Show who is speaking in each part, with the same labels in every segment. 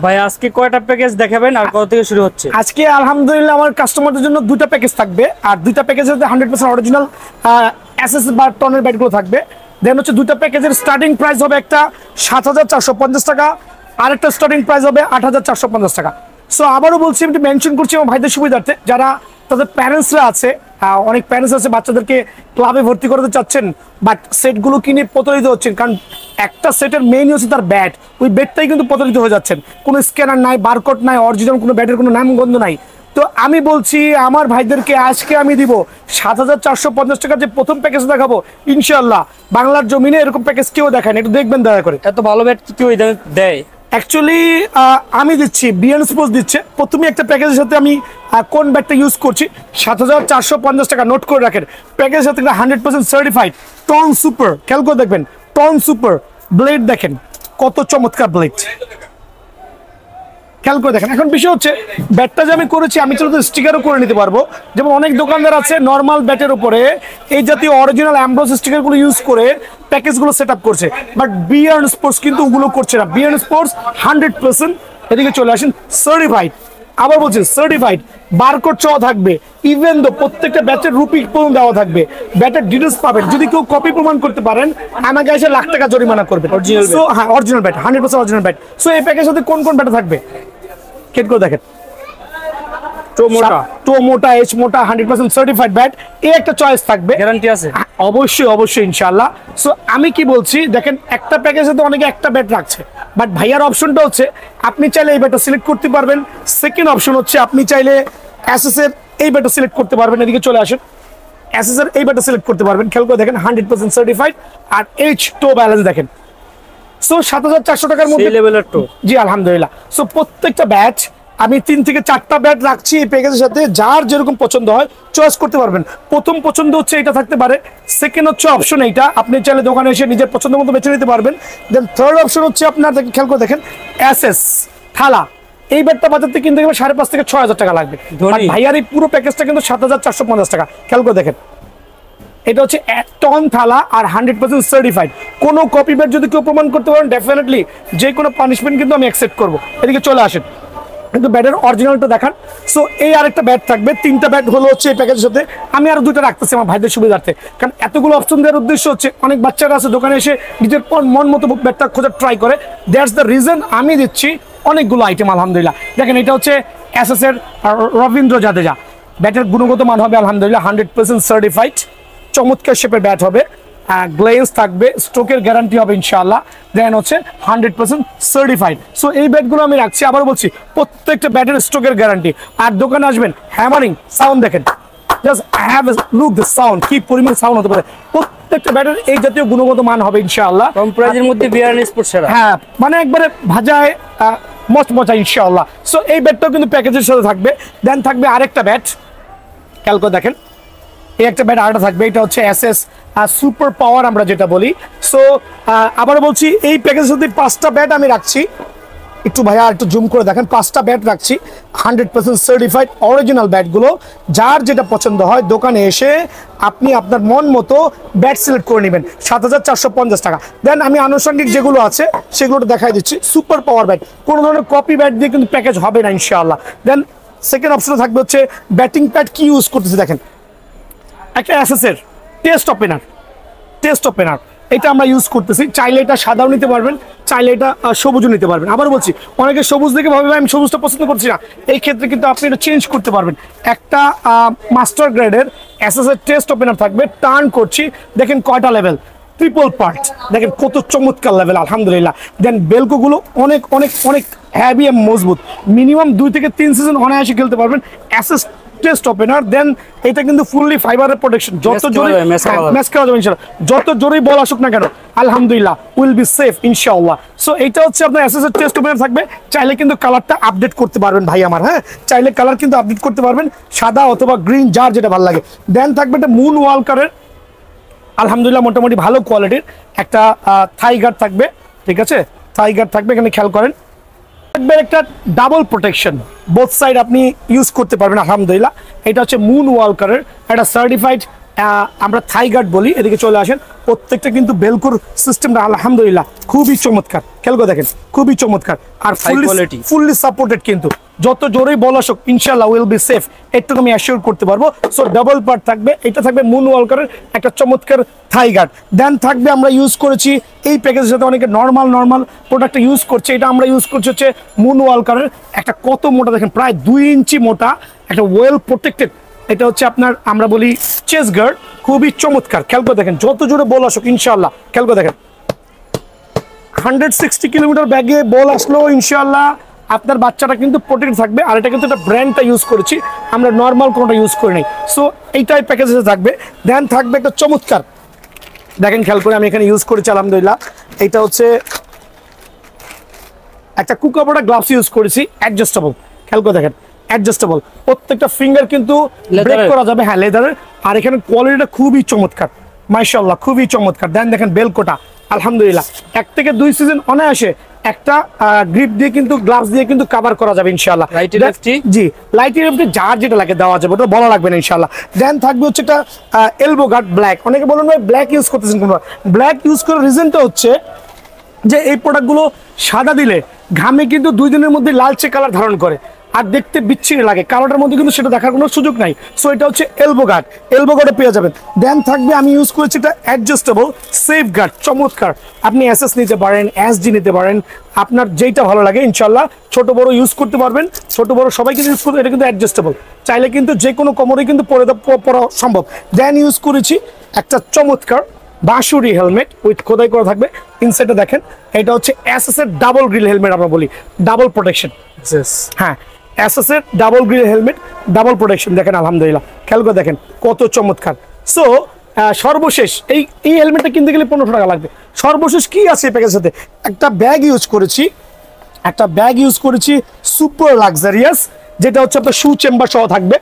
Speaker 1: ভাই আজকে কয়টা প্যাকেজ দেখাবেন আর কত থেকে শুরু হচ্ছে?
Speaker 2: আজকে আলহামদুলিল্লাহ আমার কাস্টমারদের জন্য দুইটা প্যাকেজ থাকবে, আর দুইটা প্যাকেজের 100% অরিজিনাল এসএস বা টনের ব্যাটগুলো থাকবে। দেন হচ্ছে দুইটা প্যাকেজের স্টার্টিং প্রাইস হবে একটা ৭,৪৫০ টাকা, আরেকটা স্টার্টিং প্রাইস হবে ৮,৪৫০ টাকা। সো আবারও বলছি, আমি মেনশন করছি আমার ভাইদের সুবিধার্থে, যারা তাদের প্যারেন্টসরা আছে, অনেক প্যারেন্টস আছে বাচ্চাদেরকে ক্লাবে ভর্তি করতে চাচ্ছেন, বাট সেটগুলো কিনে প্রতারিত হচ্ছেন, কারণ একটা সেটের মেইন হচ্ছে তার ব্যাট, ওই ব্যাটটাই কিন্তু প্রতারিত হয়ে যাচ্ছেন। কোনো স্ক্যানার নাই, বারকোড নাই, অরিজিনাল কোনো ব্যাটের কোনো নামগন্ধ নাই। তো আমি বলছি আমার ভাইদেরকে আজকে আমি দিব ৭,৪৫০ টাকার যে প্রথম প্যাকেজ দেখাবো, ইনশাল্লাহ বাংলার জমিনে এরকম প্যাকেজ কেউ দেখায় না, একটু দেখবেন দয়া করে।
Speaker 1: এত ভালো ব্যাট কেউ দেয়?
Speaker 2: অ্যাকচুয়ালি আমি দিচ্ছি, বিএন স্পোর্টস দিচ্ছে। প্রথমে একটা প্যাকেজের সাথে আমি কোন ব্যাটটা ইউজ করছি, ৭,৪৫০ টাকা নোট করে রাখেন। প্যাকেজের সাথে 100% সার্টিফাইড টন সুপার, খেয়াল করে দেখবেন, টন সুপার ব্লেড দেখেন কত চমৎকার ব্লেড, খেয়াল করে দেখেন। এখন বিষয় হচ্ছে ব্যাটটা যে আমি করেছি, আমি চলো স্টিকারও করে নিতে পারবো। যেমন অনেক দোকানদার আছে নর্মাল ব্যাটের উপরে এই জাতীয় অরিজিনাল অ্যাম্ব্রোস স্টিকারগুলো ইউজ করে প্যাকেজগুলো সেট আপ করছে, বাট বিয়ার্ন স্পোর্টস কিন্তু ওগুলো করছে না। বিয়ার্ন স্পোর্টস 100%, এদিকে চলে আসেন, সার্টিফাইড। আবার বলছি সার্টিফাইড, বারকোড সহ থাকবে, ইভেন দো প্রত্যেকটা ব্যাটের রুপি পর্যন্ত দেওয়া থাকবে, ব্যাটের ডিটেলস পাবেন। যদি কেউ কপি প্রমাণ করতে পারেন আমাকে এসে লাখ টাকা জরিমানা করবে। সো হ্যাঁ, original bat, 100% original bat. So এই প্যাকেজের সাথে কোন কোন ব্যাট থাকবে কেট করে দেখেন, মোটা এইচ মোটা 100% সার্টিফাইড ব্যাট, এই একটা চয়েস থাকবে,
Speaker 1: গ্যারান্টি আছে
Speaker 2: অবশ্যই অবশ্যই ইনশাআল্লাহ। সো আমি কি বলছি দেখেন, একটা প্যাকেজে তো অনেকে একটা ব্যাট রাখছে, বাট ভাইয়ার অপশনটা হচ্ছে আপনি চাইলে এই ব্যাটটা সিলেক্ট করতে পারবেন। সেকেন্ড অপশন হচ্ছে আপনি চাইলে এসএস এর এই ব্যাটটা সিলেক্ট করতে পারবেন। এদিকে চলে আসেন, এসএস এর এই ব্যাটটা সিলেক্ট করতে পারবেন। খেয়াল করে দেখেন 100% সার্টিফাইড, আর এইচ টো ব্যালেন্স দেখেন। সো ৭,৪০০ টাকার মধ্যে
Speaker 1: লেভেলের টো,
Speaker 2: জি আলহামদুলিল্লাহ। সো প্রত্যেকটা ব্যাট আমি 3 থেকে 4টা ব্যাট রাখছি এই প্যাকেজের সাথে, যার যেরকম পছন্দ হয় চয়েস করতে পারবেন। প্রথম পছন্দ হচ্ছে এটা থাকতে পারে, সেকেন্ড হচ্ছে অপশন এইটা, আপনি চাইলে দোকানে এসে নিজের পছন্দ মতো বেছে নিতে পারবেন। দেন থার্ড অপশন হচ্ছে আপনার, খেয়াল করে দেখেন, এসএস থালা, এই ব্যাটটা বাজার থেকে কিনতে গেলে 5,500 থেকে 6,000 টাকা লাগবে। ভাইয়ার এই পুরো প্যাকেজটা কিন্তু ৭,৪৫০ টাকা। খেয়াল করে দেখেন, এটা হচ্ছে 1 টন থালা আর 100% সার্টিফাইড। কোনো কপি ব্যাট যদি কেউ প্রমাণ করতে পারেন, ডেফিনেটলি যে কোনো পানিশমেন্ট কিন্তু আমি অ্যাকসেপ্ট করবো। এদিকে চলে আসেন, কিন্তু ব্যাটের অরিজিনালটা দেখান। সো এই আরেকটা ব্যাট থাকবে, 3টা ব্যাট হলো হচ্ছে এই প্যাকেজের সাথে। আমি আরো 2টা রাখতেছি আমার ভাইদের সুবিধার্থে, কারণ এতগুলো অপশন দেওয়ার উদ্দেশ্য হচ্ছে অনেক বাচ্চারা আছে দোকানে এসে নিজের মন মতো ব্যাটটা খোঁজার ট্রাই করে। দ্যাটস দ্য রিজন আমি দিচ্ছি অনেকগুলো আইটেম আলহামদুলিল্লাহ। দেখেন এটা হচ্ছে এসএস এর রবীন্দ্র জাদেজা, ব্যাটের গুণগত মান হবে আলহামদুলিল্লাহ 100% সার্টিফাইড, চমৎকার শেপের ব্যাট হবে, গ্লেজ থাকবে, স্ট্রোকের গ্যারান্টি হবে ইনশাআল্লাহ। দেন হচ্ছে 100% সার্টিফাইড। সো এই ব্যাটগুলো আমি রাখছি, আবার বলছি প্রত্যেকটা ব্যাটের স্ট্রোকের গ্যারান্টি। আর দোকানে আসবেন, হ্যামারিং সাউন্ড দেখেন, just have a look the sound, কি পরিমাণ সাউন্ড হতে পারে। প্রত্যেকটা ব্যাটের এই জাতীয় গুণগত মান হবে ইনশাআল্লাহ।
Speaker 1: কম প্রাইজের মধ্যে বিয়ার স্পোর্টস সেরা,
Speaker 2: হ্যাঁ মানে একবারে ভাজায় মচমচা ইনশাআল্লাহ। সো এই ব্যাটটাও কিন্তু প্যাকেজের সাথে থাকবে। দেন থাকবে আরেকটা ব্যাট, খেয়াল করে দেখেন, এই একটা ব্যাট আরেকটা থাকবে, এটা হচ্ছে এসএস সুপার পাওয়ার আমরা যেটা বলি। সো আবার বলছি এই প্যাকেজের সাথে 5টা ব্যাট আমি রাখছি, একটু ভাইয়া একটু জুম করে দেখেন, 5টা ব্যাট রাখছি 100% সার্টিফাইড অরিজিনাল ব্যাটগুলো। যার যেটা পছন্দ হয় দোকানে এসে আপনি আপনার মন মতো ব্যাট সিলেক্ট করে নেবেন, ৭,৪৫০ টাকা। দেন আমি আনুষঙ্গিক যেগুলো আছে সেগুলো দেখাই দিচ্ছি। সুপার পাওয়ার ব্যাট, কোনো ধরনের কপি ব্যাট দিয়ে কিন্তু প্যাকেজ হবে না ইনশাআল্লাহ। দেন সেকেন্ড অপশনে থাকবে হচ্ছে ব্যাটিং প্যাড কি ইউজ করতেছি দেখেন, একটা এসএস এর টেস্ট ওপেনার, এটা আমরা ইউজ করতেছি। চাইলে এটা সাদাও নিতে পারবেন, চাইলে এটা সবুজও নিতে পারবেন। আবার বলছি অনেকে সবুজ দেখে ভাবে আমি সবুজটা পছন্দ করছি না, এই ক্ষেত্রে কিন্তু আপনি এটা চেঞ্জ করতে পারবেন। একটা মাস্টার গ্রেডের এসএস এর টেস্ট ওপেনার থাকবে, টার্ন করছি দেখেন কয়টা লেভেল, ট্রিপল পার্ট, দেখেন কত চমৎকার লেভেল আলহামদুলিল্লাহ। দেন বেলকোগুলো অনেক অনেক অনেক হ্যাভি এবং মজবুত, মিনিমাম 2 থেকে 3 সিজন অনায়াসে খেলতে পারবেন। এসএস টেস্ট ওপেনার, দেন এটা কিন্তু ফুললি ফাইবারের প্রোটেকশন, যত জোরে ম্যাচ খেলা যাবে ইনশাআল্লাহ, যত জোরেই বল আসুক না কেন আলহামদুলিল্লাহ উইল বি সেফ ইনশাআল্লাহ। সো এটা হচ্ছে আপনার এসএস এর টেস্ট ওপেনার থাকবে। চাইলে কিন্তু কালারটা আপডেট করতে পারবেন ভাই আমার, হ্যাঁ চাইলে কালার কিন্তু আপডেট করতে পারবেন, সাদা অথবা গ্রিন যার যেটা ভালো লাগে। দেন থাকবে একটা মুন ওয়ালকারের, আলহামদুলিল্লাহ মোটামুটি ভালো কোয়ালিটির একটা থাই গার্ড থাকবে, ঠিক আছে, থাই গার্ড থাকবে, এখানে খেয়াল করেন থাকবে একটা ডাবল প্রোটেকশন, বোথ সাইড আপনি ইউজ করতে পারবেন আলহামদুলিল্লাহ। এটা হচ্ছে মুন ওয়ালকারের একটা সার্টিফাইড আমরা থাই গার্ড বলি, এদিকে চলে আসেন। প্রত্যেকটা কিন্তু বেলকুর সিস্টেমটা আলহামদুলিল্লাহ খুবই চমৎকার, খেয়াল করে দেখেন খুবই চমৎকার আর ফুললি সাপোর্টেড। কিন্তু যত জোরেই বল আসুক ইনশাআল্লাহ উইল বি সেফ, একটু আমি অ্যাসিওর করতে পারবো। সো ডাবল পার্ট থাকবে, এটা থাকবে মুন ওয়ালকারের একটা চমৎকার থাই গার্ড। দেন থাকবে আমরা ইউজ করেছি এই প্যাকেজের সাথে অনেকে নর্মাল প্রোডাক্টটা ইউজ করছে, এটা আমরা ইউজ করছি হচ্ছে মুন ওয়ালকারের একটা কত মোটা দেখেন, প্রায় 2 ইঞ্চি মোটা একটা ওয়েল প্রোটেক্টেড, এটা হচ্ছে আপনার আমরা বলি চেস গার্ড, খুবই চমৎকার। খেয়াল করে দেখেন যত জোরে বল আসুক ইনশাআল্লাহ, খেয়াল করে দেখেন 160 কিলোমিটার ব্যাগে বল আসলো ইনশাআল্লাহ আপনার বাচ্চাটা কিন্তু প্রোটেক্ট থাকবে। আর এটা কিন্তু একটা ব্র্যান্ডটা ইউজ করেছি, আমরা নর্মাল কোনোটা ইউজ করি নাই। সো এইটাই প্যাকেজে থাকবে। দেন থাকবে একটা চমৎকার, দেখেন খেয়াল করে আমি এখানে ইউজ করেছি আলহামদুলিল্লাহ, এটা হচ্ছে একটা কুকাবোর্ডা গ্লাভস ইউজ করেছি অ্যাডজাস্টেবল, খেয়াল করে দেখেন অ্যাডজাস্টেবল, প্রত্যেকটা ফিঙ্গার কিন্তু ব্রেক করা যাবে, হ্যাঁ লেদারের। আর এখানে কোয়ালিটিটা খুবই চমৎকার মাশাআল্লাহ, খুবই চমৎকার। দেন দেখেন বেলকোটা আলহামদুলিল্লাহ 1 থেকে 2 সিজন অনায়াসে একটা গ্রিপ দিয়ে কিন্তু গ্লাভস দিয়ে কিন্তু কভার করা যাবে ইনশাআল্লাহ। জি লাইটি লেফটি যার যেটা লাগে দেওয়া যাবে, ওটা বলা লাগবে না ইনশাআল্লাহ। দেন থাকবে হচ্ছে একটা এলবো গার্ড ব্ল্যাক, অনেকে বলেন ভাই ব্ল্যাক ইউজ করতেছেন কেন? ব্ল্যাক ইউজ করার রিজনটা হচ্ছে যে এই প্রোডাক্টগুলো সাদা দিলে ঘামে কিন্তু 2 দিনের মধ্যে লালচে কালার ধারণ করে আর দেখতে বিচ্ছিরি লাগে, কালোটার মধ্যে কিন্তু সেটা দেখার কোনো সুযোগ নাই। সো এটা হচ্ছে এলবো গার্ডে পেয়ে যাবেন। দেন থাকবে আমি ইউজ করেছি এটা অ্যাডজাস্টেবল সেফ গার্ড, চমৎকার। আপনি এসএস নিতে পারেন, এসডি নিতে পারেন, আপনার যেইটা ভালো লাগে ইনশাআল্লাহ। ছোট বড় ইউজ করতে পারবেন, ছোট বড় সবাই কিন্তু ইউজ করতে, এটা কিন্তু অ্যাডজাস্টেবল, চাইলে কিন্তু যে কোনো কোমরে কিন্তু পরা সম্ভব। দেন ইউজ করেছি একটা চমৎকার বাঁশুরি হেলমেট উইথ খোদাই করা থাকবে, ইনসাইডে দেখেন এটা হচ্ছে এসএস এর ডাবল গ্রিল হেলমেট, আমরা বলি ডাবল প্রোটেকশন। হ্যাঁ এসএস এর double grill helmet, double protection, দেখেন আলহামদুলিল্লাহ খেয়াল করে দেখেন কত চমৎকার। সো সর্বশেষ এই হেলমেটটা কিনতে গেলে 1500 টাকা লাগবে। সর্বশেষ কি আছে এই প্যাকেজের সাথে? একটা ব্যাগ ইউজ করেছি সুপার লাক্সারিয়াস, যেটা হচ্ছে আপনার শু চেম্বার সহ থাকবে,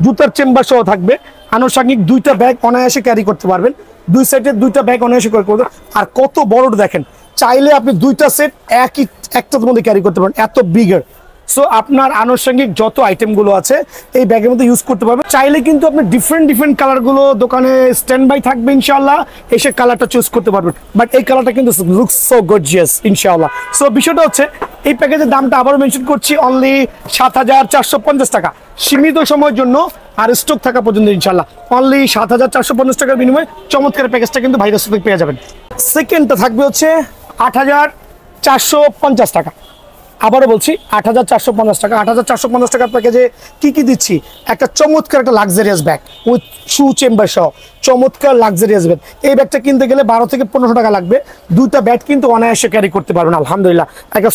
Speaker 2: জুতার চেম্বার সহ থাকবে, আনুষঙ্গিক 2টা ব্যাগ অনায়াসে ক্যারি করতে পারবেন, 2 সেটের 2টা ব্যাগ অনায়াসে ক্যারি করতে। আর কত বড়টা দেখেন, চাইলে আপনি 2টা সেট একটার মধ্যে ক্যারি করতে পারেন, এত বিগার। সো আপনার আনুষঙ্গিক যত আইটেমগুলো আছে এই ব্যাগের মধ্যে ইউজ করতে পারবেন। চাইলে কিন্তু আপনি ডিফারেন্ট কালারগুলো দোকানে স্ট্যান্ড বাই থাকবে ইনশাআল্লাহ, এসে কালারটা চুজ করতে পারবেন। বাট এই কালারটা কিন্তু লুকস সো গর্জিয়াস ইনশাআল্লাহ। সো বিষয়টা হচ্ছে এই প্যাকেজের দামটা আবারও মেনশন করছি, অনলি 7450 টাকা, সীমিত সময়ের জন্য আর স্টক থাকা পর্যন্ত ইনশাআল্লাহ। অনলি 7450 টাকার বিনিময়ে চমৎকার প্যাকেজটা কিন্তু ভাইরাস থেকে পেয়ে যাবেন। সেকেন্ডটা থাকবে হচ্ছে 8450 টাকা, আবারও বলছি 8450 টাকা। 8450 টাকার প্যাকেজে কি দিচ্ছি? একটা চমৎকার একটা luxurious bag with shoe chamber সহ, চমৎকার লাক্সারিয়াস ব্যাগ। এই ব্যাগটা কিনতে গেলে 12 থেকে 1500 টাকা লাগবে, 2টা ব্যাগ কিন্তু অনায়াসে ক্যারি করতে পারবেন আলহামদুলিল্লাহ, একটা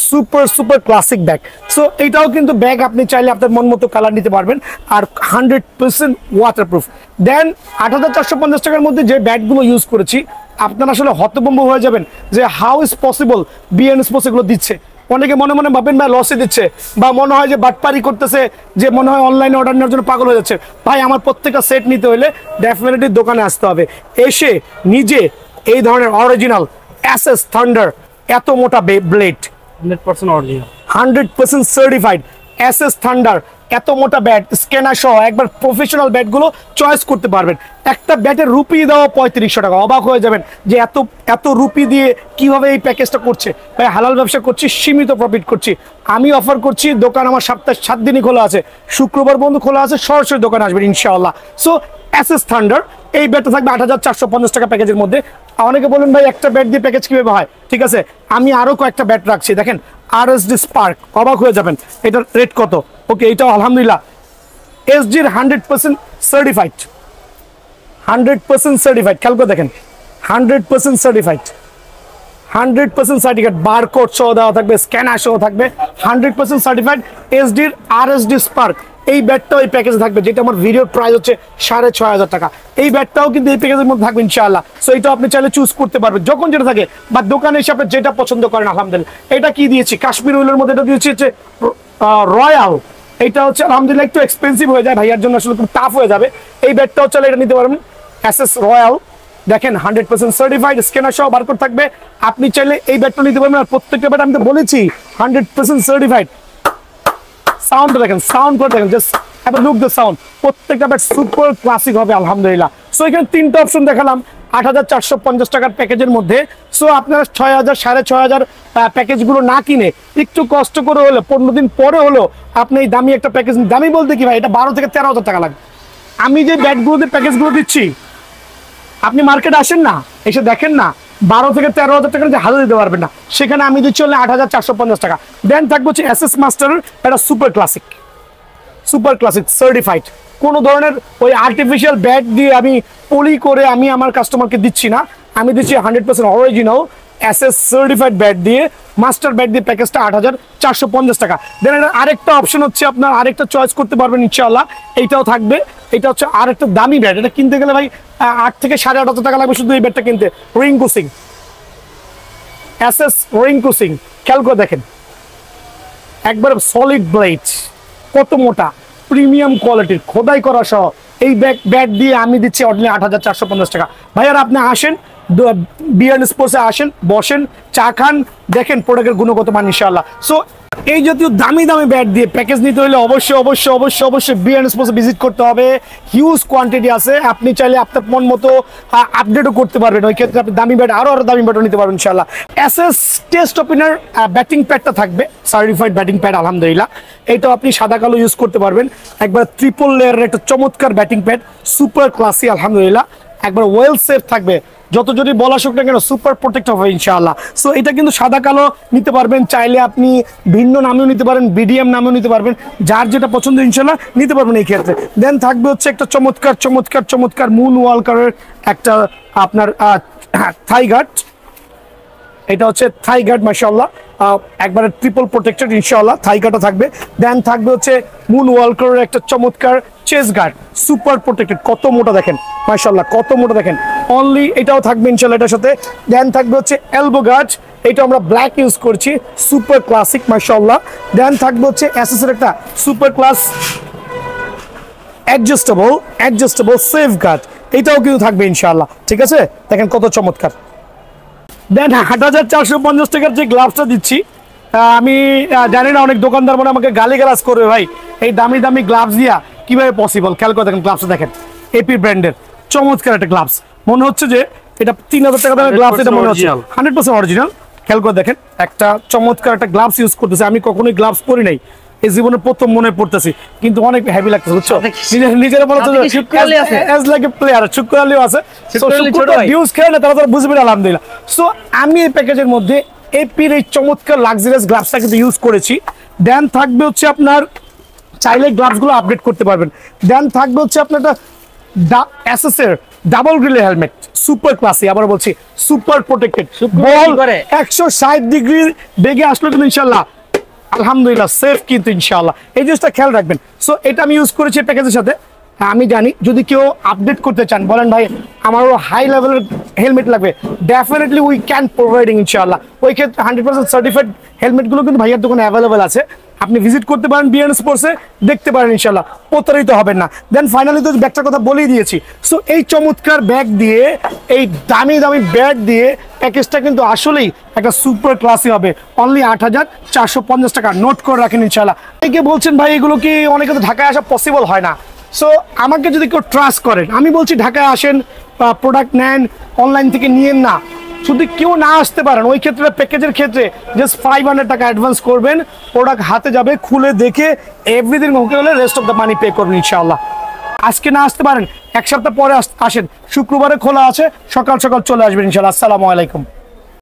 Speaker 2: সুপার ক্লাসিক ব্যাগ। সো এইটাও কিন্তু ব্যাগ আপনি চাইলে আপনার মন মতো কালার নিতে পারবেন আর 100% ওয়াটারপ্রুফ। দেন 8450 টাকার মধ্যে যে ব্যাগগুলো ইউজ করেছি আপনারা আসলে হতভম্ব হয়ে যাবেন যে হাউ ইজ পসিবল বিএনএস এগুলো দিচ্ছে। অনেকে মনে ভাবেন ভাই লসে দিচ্ছে, বা মনে হয় যে বাটপারি করতেছে, যে মনে হয় অনলাইনে অর্ডার নেওয়ার জন্য পাগল হয়ে যাচ্ছে। ভাই আমার প্রত্যেকটা সেট নিতে হলে ডেফিনেটলি দোকানে আসতে হবে, এসে নিজে এই ধরনের অরিজিনাল এসএস থান্ডার এত মোটা ব্লেড 100% সার্টিফাইড এসএস থান্ডার এত মোটা ব্যাট স্ক্যানার সহ একবার প্রফেশনাল ব্যাটগুলো চয়েস করতে পারবেন। একটা ব্যাটের রুপি দেওয়া 3500 টাকা, অবাক হয়ে যাবেন যে এত রুপি দিয়ে কিভাবে এই প্যাকেজটা করছে। ভাই হালাল ব্যবসা করছি, সীমিত প্রফিট করছি। আমি অফার করছি, দোকান আমার সপ্তাহে 7 দিনই খোলা আছে, শুক্রবার বন্ধ খোলা আছে, সরাসরি দোকানে আসবেন ইনশাআল্লাহ। সো এসএস থান্ডার এই ব্যাটটা থাকবে 8450 টাকা প্যাকেজের মধ্যে। অনেকে বলেন ভাই একটা ব্যাট দিয়ে প্যাকেজ কিভাবে হয়? ঠিক আছে, আমি আরো কয়েকটা ব্যাট রাখছি, দেখেন আরএসডি স্পার্ক, অবাক হয়ে যাবেন এটার রেট কত। ওকে, এটাও আলহামদুলিল্লাহ এসডির 100% সার্টিফাইড, 100% সার্টিফাইড, খেয়াল করে দেখেন 100% সার্টিফাইড, 100% সার্টিফিকেট, বারকোড সহ দেওয়া থাকবে, স্ক্যানার সহ থাকবে, 100% সার্টিফাইড এসডির আরএসডি স্পার্ক। এই ব্যাটটাও এই প্যাকেজে থাকবে, যেটা আমার ভিডিওর প্রাইস হচ্ছে 6500 টাকা। এই ব্যাটটাও কিন্তু এই প্যাকেজের মধ্যে থাকবে ইনশাআল্লাহ। সো এটা আপনি চাইলে চুজ করতে পারবেন যখন যেটা থাকে, বা দোকানে এসে আপনি যেটা পছন্দ করেন আলহামদুলিল্লাহ। এটা কি দিয়েছি? কাশ্মীর উলের মধ্যে এটা দিয়েছি হচ্ছে রয়্যাল। এটা হচ্ছে আলহামদুলিল্লাহ একটু এক্সপেন্সিভ হয়ে যায়, ভাইয়ার জন্য আসলে খুব টাফ হয়ে যাবে। এই ব্যাটটাও চাইলে এটা নিতে পারবেন, এসএস রয়্যাল, দেখেন 100% সার্টিফাইড, স্ক্যানার সহ বারকোড থাকবে। আপনি চাইলে এই ব্যাটটা নিতে পারবেন। আর প্রত্যেকটা ব্যাট আমি তো বলেছি 100% সার্টিফাইড। সাউন্ড দেখেন, সাউন্ড করে দেখেন, just have a look the sound. প্রত্যেকটা ব্যাট সুপার ক্লাসিক হবে আলহামদুলিল্লাহ। সো সো এখানে 3টা অপশন দেখালাম 8,450 টাকার প্যাকেজের মধ্যে। সো আপনারা 6,000 6,500 প্যাকেজগুলো না কিনে একটু কষ্ট করে হলো 15 দিন পরে হলো আপনি এই দামি একটা প্যাকেজ, দামি বলতে কি ভাই, এটা 12 থেকে 13,000 টাকা লাগবে। আমি যে ব্যাটগুলোতে প্যাকেজগুলো দিচ্ছি, আপনি মার্কেটে আসেন না, এসে দেখেন না, 12 থেকে 13,000 টাকা হাতে দিতে পারবেন না, সেখানে আমি দিচ্ছি হলে 8,450 টাকা। দেন থাকবে হচ্ছে এসএস মাস্টারের একটা সুপার ক্লাসিক সার্টিফাইড। কোনো ধরনের ওই আর্টিফিশিয়াল ব্যাট দিয়ে আমি পলি করে আমি আমার কাস্টমারকে দিচ্ছি না, আমি দিচ্ছি 100% অরিজিনাল এসএস সার্টিফাইড ব্যাট দিয়ে, মাস্টার ব্যাট দিয়ে প্যাকেজটা 8,450 টাকা। দেন আরেকটা অপশন হচ্ছে আপনার আরেকটা চয়েস করতে পারবেন ইনশাআল্লাহ, এইটাও থাকবে। এটা হচ্ছে আরেকটা দামি ব্যাট, এটা কিনতে গেলে ভাই 8 থেকে 8,500 টাকা লাগবে শুধু এই ব্যাটটা কিনতে। রিংকু সিং, এসএস রিংকু সিং, খেয়াল করে দেখেন, একবার সলিড ব্লেড, কত মোটা, প্রিমিয়াম কোয়ালিটির, খোদাই করা সহ এই ব্যাট দিয়ে আমি দিচ্ছি অনলি 8,450 টাকা। ভাইয়ারা আপনি আসেন, বিয়ার্ন স্পোর্টসে আসেন, বসেন, চা খান, দেখেন প্রোডাক্টের গুণগত মান ইনশাআল্লাহ। সো এই জাতীয় দামি দামি ব্যাট দিয়ে প্যাকেজ নিতে হলে অবশ্যই বিয়ার্ন স্পোর্টসে ভিজিট করতে হবে। হিউজ কোয়ান্টিটি আছে, আপনি চাইলে আপনার মন মতো আপডেটও করতে পারবেন। ওই ক্ষেত্রে আপনি দামি ব্যাট আরো দামি ব্যাটও নিতে পারবেন ইনশাআল্লাহ। এসএস টেস্ট ওপেনার ব্যাটিং প্যাডটা থাকবে, সার্টিফাইড ব্যাটিং প্যাড আলহামদুলিল্লাহ। এইটাও আপনি সাদা কালো ইউজ করতে পারবেন। একবার ট্রিপল লেয়ারের একটা চমৎকার ব্যাটিং প্যাড, সুপার ক্লাসি আলহামদুলিল্লাহ। একবার ওয়েল সেফ থাকবে, যত যদি বলা শুক না কেন সুপার প্রোটেক্ট হবে ইনশাআল্লাহ। সো এটা কিন্তু সাদা কালো নিতে পারবেন, চাইলে আপনি ভিন্ন নামেও নিতে পারেন, বিডিএম নামেও নিতে পারবেন, যার যেটা পছন্দ ইনশাআল্লাহ নিতে পারবেন এই ক্ষেত্রে। দেন থাকবে হচ্ছে একটা চমৎকার মুন ওয়ালকারের একটা আপনার থাই গার্ড, এটা হচ্ছে থাই গার্ড মাশাআল্লাহ, একবারে ট্রিপল প্রোটেক্টেড ইনশাআল্লাহ, থাই গার্ডও থাকবে। দেন থাকবে হচ্ছে মুন ওয়ালকারের একটা চমৎকার চেস গার্ড, সুপার প্রোটেক্টেড, কত মোটা দেখেন মাশাআল্লাহ, কত মোটা দেখেন, অনলি এটাও থাকবে ইনশাআল্লাহ এটার সাথে। দেন থাকবে হচ্ছে এলবো গার্ড, এটা আমরা ব্ল্যাক ইউজ করছি, সুপার ক্লাসিক মাশাআল্লাহ। দেন থাকবে হচ্ছে এসএস এর একটা super class adjustable safeguard, এটাও কিন্তু থাকবে ইনশাআল্লাহ, ঠিক আছে। দেখেন কত চমৎকার। দেন 8,450 টাকার যে গ্লাভসটা দিচ্ছি, আমি জানি না অনেক দোকানদার মনে আমাকে গালিগালাজ করবে, ভাই এই দামি দামি গ্লাভস দিয়া কিভাবে পসিবল। খেয়াল করে দেখেন গ্লাভসটা দেখেন, এপি ব্র্যান্ডের চমৎকার একটা গ্লাভস, মনে হচ্ছে যে এটা 3,000 টাকা দামের গ্লাভস, এটা মনে হচ্ছে 100% অরিজিনাল। খেয়াল করে দেখেন, একটা চমৎকার একটা গ্লাভস ইউজ করতেছে, আমি কখনোই গ্লাভস পরি নাই, এই জীবনে প্রথম মনে পড়তেছি, কিন্তু অনেক হেভি লাগতেছে বুঝছো, নিজের মনে হচ্ছে এজ লাইক এ প্লেয়ার, শুক্রালিও আছে, ভিউজ খেলে না তারা বুঝবে আলহামদুলিল্লাহ। সো আমি এই প্যাকেজের মধ্যে এপির এই চমৎকার লাক্সারিয়াস গ্লাভসটা কিন্তু ইউজ করেছি। দেন থাকবে হচ্ছে আপনার চাইলে গ্লাভসগুলো আপডেট করতে পারবেন। দেন থাকবে হচ্ছে আপনার এসএস এর ডাবল গ্রিলের হেলমেট, সুপার ক্লাসি, আবার বলছি সুপার প্রোটেক্টেড, বল 160 ডিগ্রি বেগে আসলো কিন্তু ইনশাআল্লাহ আলহামদুলিল্লাহ সেফ কিন্তু ইনশাআল্লাহ, এই জিনিসটা খেয়াল রাখবেন। সো এটা আমি ইউজ করেছি প্যাকেজের সাথে। আমি জানি যদি কেউ আপডেট করতে চান, বলেন ভাই আমারও হাই লেভেলের হেলমেট লাগবে, ডেফিনেটলি উই ক্যান প্রোভাইডিং ইনশাআল্লাহ। ওই ক্ষেত্রে 100% সার্টিফাইড হেলমেটগুলো কিন্তু ভাইয়ার দোকানে অ্যাভেলেবেল আছে, আপনি ভিজিট করতে পারেন বিয়ার্ন স্পোর্টসে, দেখতে পারেন ইনশাআল্লাহ, প্রতারিত হবেন না। দেন ফাইনালি তো ব্যাগটার কথা বলেই দিয়েছি। সো এই চমৎকার ব্যাগ দিয়ে, এই দামি দামি ব্যাগ দিয়ে প্যাকেজটা কিন্তু আসলেই একটা সুপার ক্লাসি হবে, অনলি 8,450 টাকা। নোট করে রাখেন ইনশাআল্লাহ। অনেকে বলছেন ভাই এগুলো কি, অনেকে তো ঢাকায় আসা পসিবল হয় না। সো আমাকে যদি কেউ ট্রাস্ট করেন, আমি বলছি ঢাকায় আসেন, প্রোডাক্ট নেন, অনলাইন থেকে নিয়েন না। যদি কেউ না আসতে পারেন, ওই ক্ষেত্রে প্যাকেজের ক্ষেত্রে জাস্ট 500 টাকা অ্যাডভান্স করবেন, প্রোডাক্ট হাতে যাবে, খুলে দেখে এভরিথিং ওকে হলে rest of the money pay করবেন ইনশাআল্লাহ। আজকে না আসতে পারেন, এক সপ্তাহ পরে আসেন, শুক্রবারে খোলা আছে, সকাল সকাল চলে আসবেন ইনশাআল্লাহ। আসসালামু আলাইকুম।